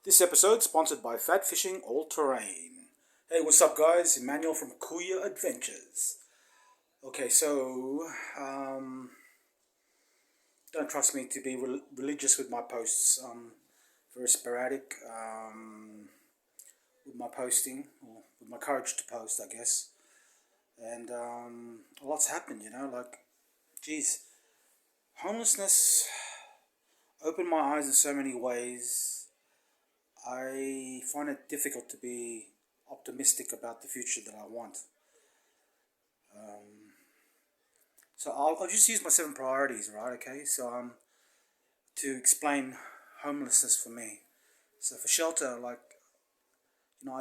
This episode sponsored by Fat Fishing All Terrain. Hey, what's up, guys? Emmanuel from Kuya Adventures. Okay, don't trust me to be religious with my posts. Very sporadic with my posting, or with my courage to post, I guess. And a lot's happened, geez, homelessness opened my eyes in so many ways. I find it difficult to be optimistic about the future that I want. So I'll just use my 7 priorities, right? Okay, to explain homelessness for me. So for shelter, I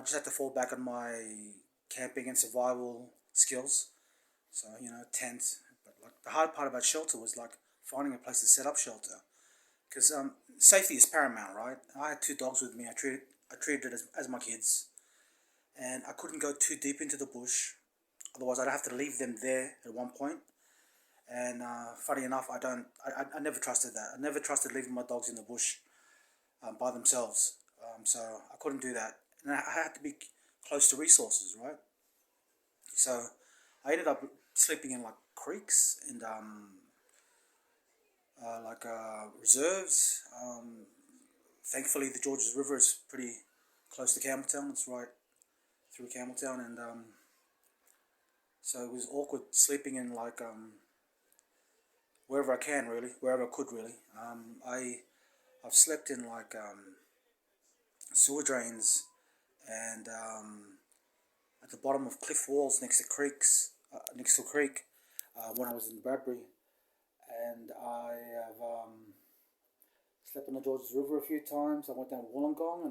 just have to fall back on my camping and survival skills. So tent. But like the hard part about shelter was like finding a place to set up shelter, because safety is paramount, right? I had 2 dogs with me. I treated it as my kids, and I couldn't go too deep into the bush. Otherwise, I'd have to leave them there at one point. And funny enough, I never trusted that. I never trusted leaving my dogs in the bush by themselves. So I couldn't do that, and I had to be close to resources, right? So I ended up sleeping in like creeks and reserves. Thankfully, the Georges River is pretty close to Campbelltown. It's right through Campbelltown, and so it was awkward sleeping in wherever I can, really, wherever I could, really. I've slept in sewer drains and at the bottom of cliff walls next to creeks, next to a creek, when I was in Bradbury, and I have slept on the Georges River a few times. I went down Wollongong,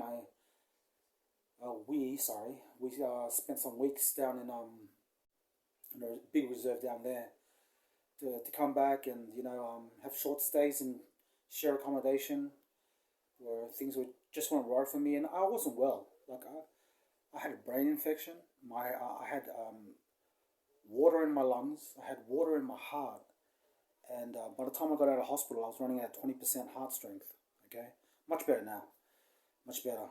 and we spent some weeks down in a big reserve down there to come back and have short stays and share accommodation where things were just weren't right for me, and I wasn't well. I had a brain infection. I had water in my lungs. I had water in my heart, and by the time I got out of hospital, I was running at 20% heart strength. Okay, much better now, much better.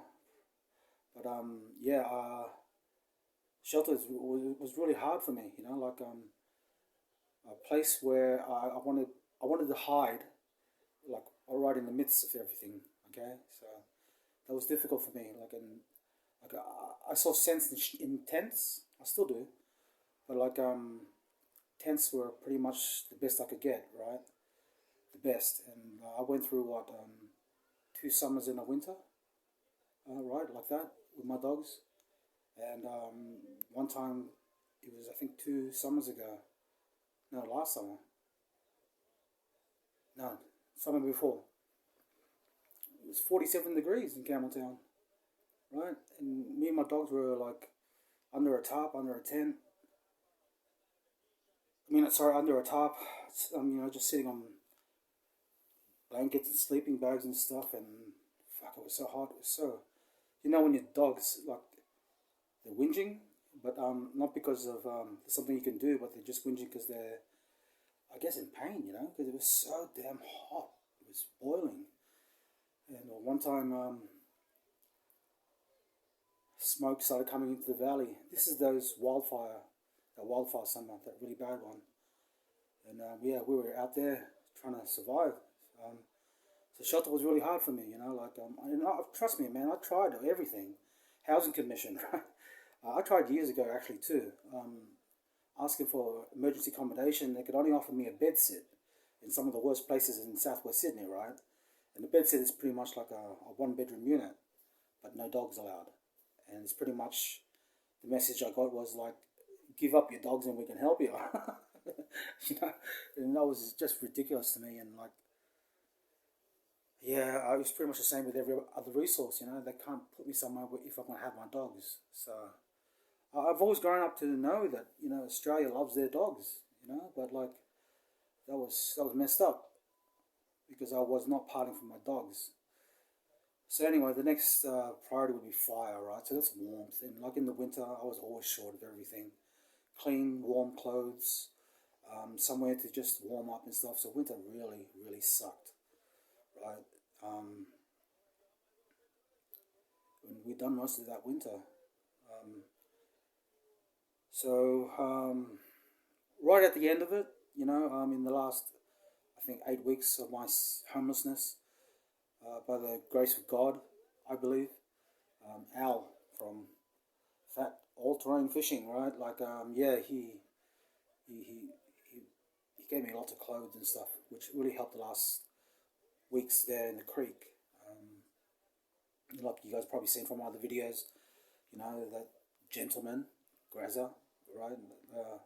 But shelter was really hard for me. A place where I wanted to hide, like right in the midst of everything. Okay, so that was difficult for me. I saw sense in tents. I still do, but tents were pretty much the best I could get. Right, the best. And I went through 2 summers in a winter. Right, like that with my dogs. And one time, it was I think 2 summers ago. No, last summer. No, summer before. It was 47 degrees in Campbelltown, right? And me and my dogs were like under a tarp, under a tent. Under a tarp. Just sitting on blankets and sleeping bags and stuff. And fuck, it was so hot. It was so. When your dogs they're whinging, but not because of something you can do, but they're just whinging because they're, I guess, in pain. Because it was so damn hot. It was boiling. And one time, smoke started coming into the valley. This is that wildfire summer, that really bad one. And we were out there trying to survive. Um, so shelter was really hard for me. Trust me, man. I tried everything. Housing commission. I tried years ago, actually, too. Asking for emergency accommodation. They could only offer me a bed sit in some of the worst places in southwest Sydney, right? And the bed sit is pretty much like a 1 bedroom unit, but no dogs allowed. And it's pretty much the message I got was like, give up your dogs and we can help you. And that was just ridiculous to me. And I was pretty much the same with every other resource. They can't put me somewhere if I'm gonna have my dogs. So I've always grown up to know that Australia loves their dogs. But that was messed up because I was not parting from my dogs. So anyway, the next priority would be fire, right? So that's warmth. And like in the winter, I was always short of everything. Clean, warm clothes, somewhere to just warm up and stuff. So winter really, really sucked, right? Um, we done most of that winter. Um, so right at the end of it, in the last, I think, 8 weeks of my homelessness, by the grace of God, I believe, Al from Fat All Terrain Fishing, right? Like, yeah, he, he, he, he gave me lots of clothes and stuff, which really helped the last weeks there in the creek. Like you guys probably seen from other videos, that gentleman, Graza, right? Uh,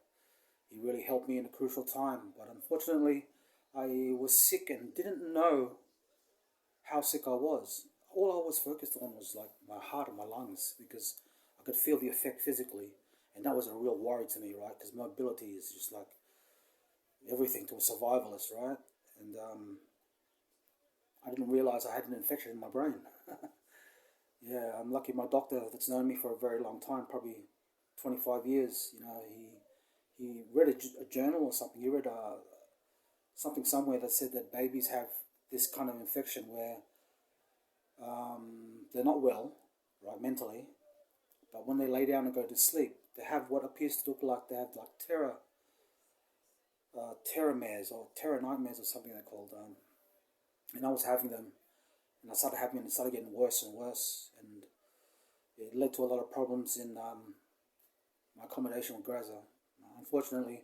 he really helped me in a crucial time, but unfortunately, I was sick and didn't know how sick I was. All I was focused on was like my heart and my lungs because I could feel the effect physically, and that was a real worry to me, right? Because mobility is just like everything to a survivalist, right? And I didn't realize I had an infection in my brain. Yeah, I'm lucky my doctor that's known me for a very long time, probably 25 years, he read a journal or something. He read something somewhere that said that babies have this kind of infection where they're not well, right, mentally, but when they lay down and go to sleep, they have what appears to look like they have like terror mares or terror nightmares or something they're called. And I was having them, and I started having them, and it started getting worse and worse, and it led to a lot of problems in my accommodation with Graza. Unfortunately,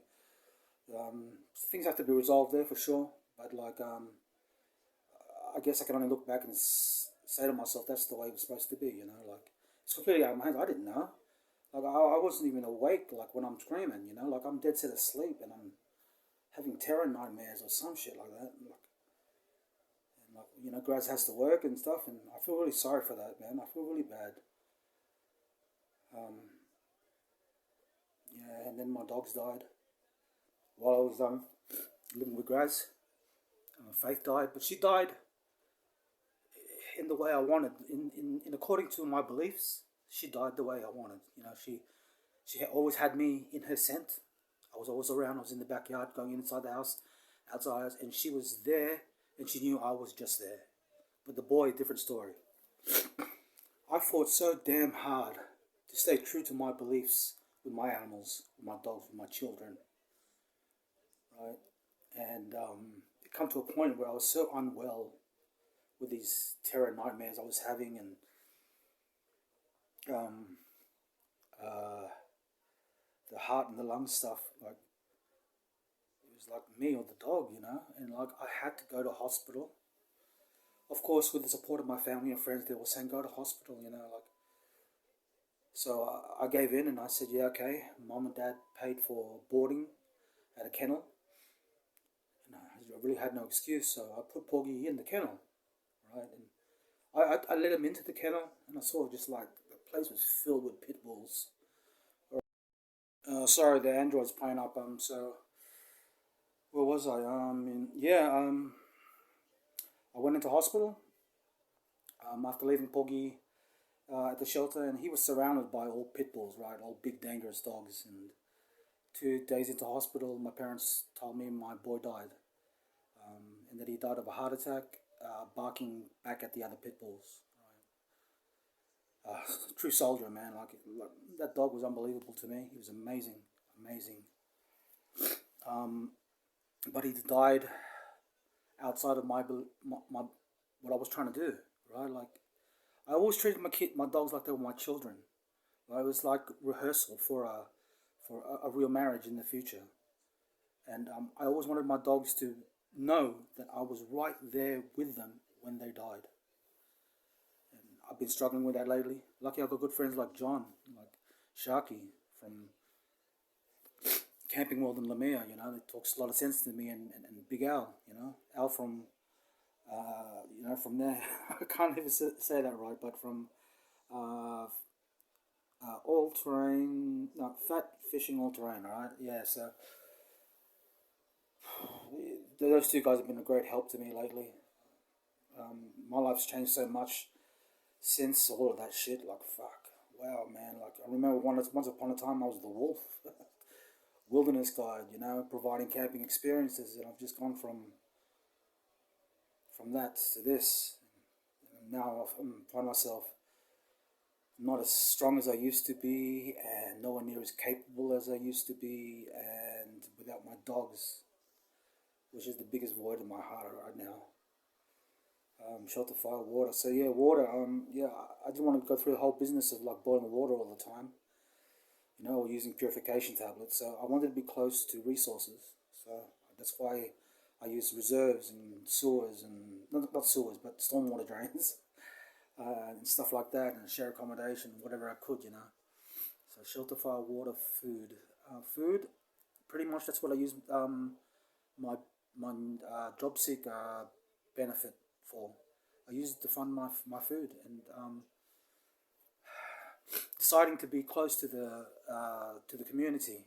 things have to be resolved there for sure, but like I guess I can only look back and say to myself, that's the way it was supposed to be, like it's completely out of my hands. I didn't know. Like I wasn't even awake, like when I'm screaming, like I'm dead set asleep and I'm having terror nightmares or some shit like that. And Graz has to work and stuff, and I feel really sorry for that, man. I feel really bad. Um, yeah, and then my dogs died while I was living with Graz. Faith died, but she died in the way I wanted. In according to my beliefs, she died the way I wanted. She always had me in her scent. I was always around. I was in the backyard, going inside the house, outside, and she was there, and she knew I was just there. But the boy, different story. I fought so damn hard to stay true to my beliefs with my animals, with my dogs, with my children, right? And it come to a point where I was so unwell with these terror nightmares I was having, and the heart and the lung stuff, like it was like me or the dog, and like I had to go to hospital. Of course, with the support of my family and friends, they were saying go to hospital, like. So I gave in and I said, yeah, okay. Mom and Dad paid for boarding at a kennel, and I really had no excuse, so I put Porgy in the kennel, right? And I let him into the kennel, and I saw just like the place was filled with pit bulls. Sorry, the android's playing up. So where was I? Yeah. I went into hospital. After leaving Porgy at the shelter, and he was surrounded by all pit bulls, right? All big, dangerous dogs. And 2 days into hospital, my parents told me my boy died, and that he died of a heart attack, barking back at the other pit bulls. True soldier, man. Like that dog was unbelievable to me. He was amazing, amazing. Um, but he died outside of my what I was trying to do, right? Like I always treated my dogs like they were my children. Right? It was like rehearsal for a real marriage in the future, and I always wanted my dogs to know that I was right there with them when they died. And I've been struggling with that lately. Lucky I've got good friends like John, like Sharky from Camping World in Lamia, that talks a lot of sense to me, and Big Al, Al from, from there. I can't even say that right, but from all terrain, no, fat fishing all terrain, right? Yeah, so those two guys have been a great help to me lately. My life's changed so much since all of that shit. Like, fuck, wow, man. Like, I remember once upon a time I was the wolf. Wilderness guide, providing camping experiences, and I've just gone from that to this. And now I find myself I'm not as strong as I used to be, and nowhere near as capable as I used to be. And without my dogs, which is the biggest void in my heart right now. Shelter, fire, water. So yeah, water. Yeah, I didn't want to go through the whole business of like boiling water all the time, or using purification tablets. So I wanted to be close to resources. So that's why I used reserves and sewers and not sewers, but stormwater drains and stuff like that, and share accommodation, whatever I could. So shelter, fire, water, food. Food, pretty much that's what I use my job seeker benefit for. I use it to fund my food, and deciding to be close to the community.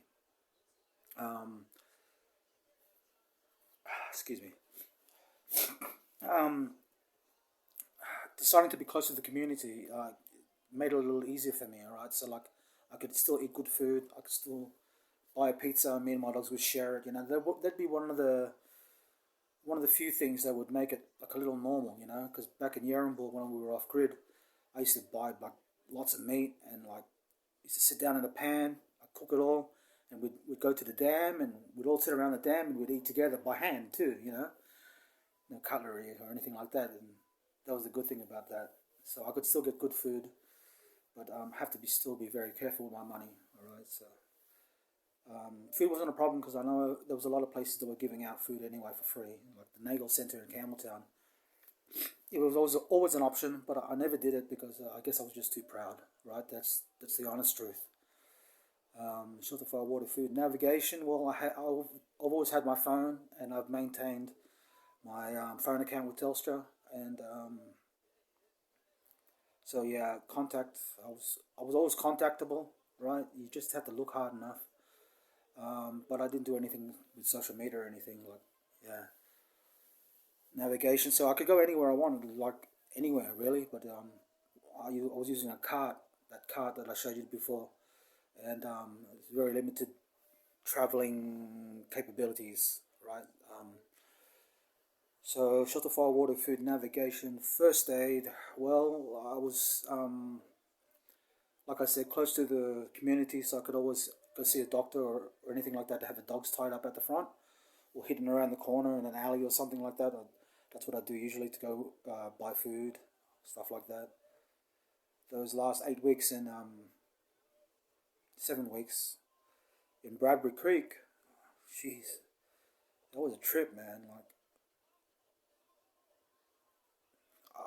Um, excuse me. Um, Deciding to be close to the community made it a little easier for me. All right, so like I could still eat good food. I could still buy a pizza. Me and my dogs would share it. That'd be one of the few things that would make it like a little normal. Because back in Yarramble when we were off grid, I used to buy like lots of meat and like used to sit down in a pan, I'd cook it all, and we'd go to the dam and we'd all sit around the dam and we'd eat together by hand too. No cutlery or anything like that, and that was the good thing about that. So I could still get good food, but have to still be very careful with my money. All right, so food wasn't a problem because I know there was a lot of places that were giving out food anyway for free, like the Nagel Centre in Campbelltown. It was always an option, but I never did it because I guess I was just too proud. Right, that's the honest truth. Shelter, fire, water, food, navigation. Well, I've always had my phone, and I've maintained my phone account with Telstra, and so yeah, contact. I was always contactable. Right, you just had to look hard enough. But I didn't do anything with social media or anything like yeah navigation. So I could go anywhere I wanted, like anywhere really. But I was using a cart, that cart that I showed you before, and it's very limited traveling capabilities. Right. So shelter, fire, water, food, navigation, first aid. Well, I was like I said, close to the community, so I could always go see a doctor or anything like that to have the dogs tied up at the front or hidden around the corner in an alley or something like that. That's what I do usually to go buy food, stuff like that. Those last 8 weeks and 7 weeks in Bradbury Creek, jeez, that was a trip, man. Like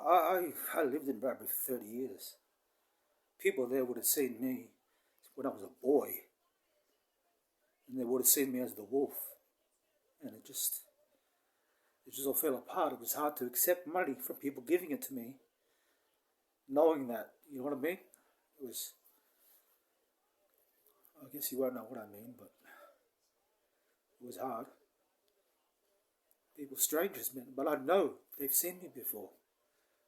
I lived in Bradbury for 30 years. People there would have seen me when I was a boy, and they would have seen me as the wolf, and it just all fell apart. It was hard to accept money from people giving it to me, knowing that, you know what I mean? It was, I guess you won't know what I mean, but it was hard. People, strangers, man, but I know they've seen me before.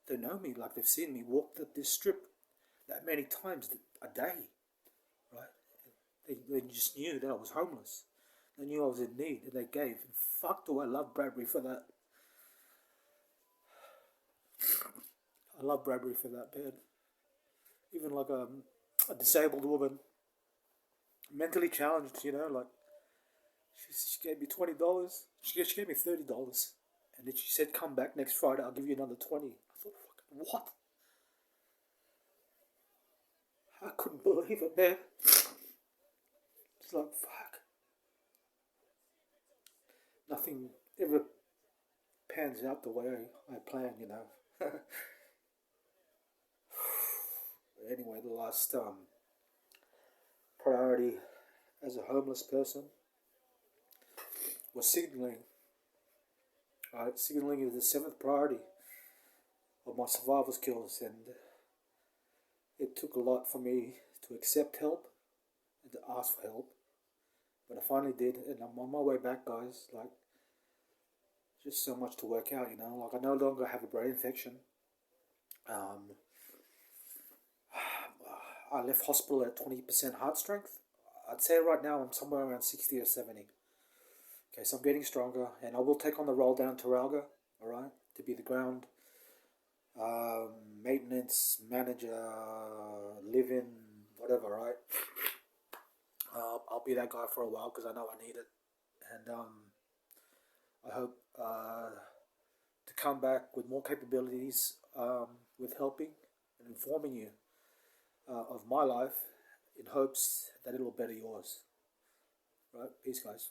They know me like they've seen me walk this strip that many times a day, right? They just knew that I was homeless. They knew I was in need, and they gave. And fuck, do I love Bradbury for that? I love Bradbury for that, man. Even like a disabled woman, mentally challenged, like she gave me $20. She gave me $30, and then she said, "Come back next Friday. I'll give you another 20." I thought, "Fucking what?" I couldn't believe it, man. It's like fuck. Nothing ever pans out the way I plan. Anyway, the last priority as a homeless person was signaling. Right, signaling is the seventh priority of my survival skills, and it took a lot for me to accept help and to ask for help. But I finally did, and I'm on my way back, guys. Like, just so much to work out. Like, I no longer have a brain infection. Um, I left hospital at 20% heart strength. I'd say right now I'm somewhere around 60 or 70. Okay, so I'm getting stronger, and I will take on the role down to Taralga, alright, to be the ground maintenance manager, living, whatever, right? I'll be that guy for a while because I know I need it, and I hope to come back with more capabilities, with helping and informing you of my life, in hopes that it'll better yours. Right? Peace, guys.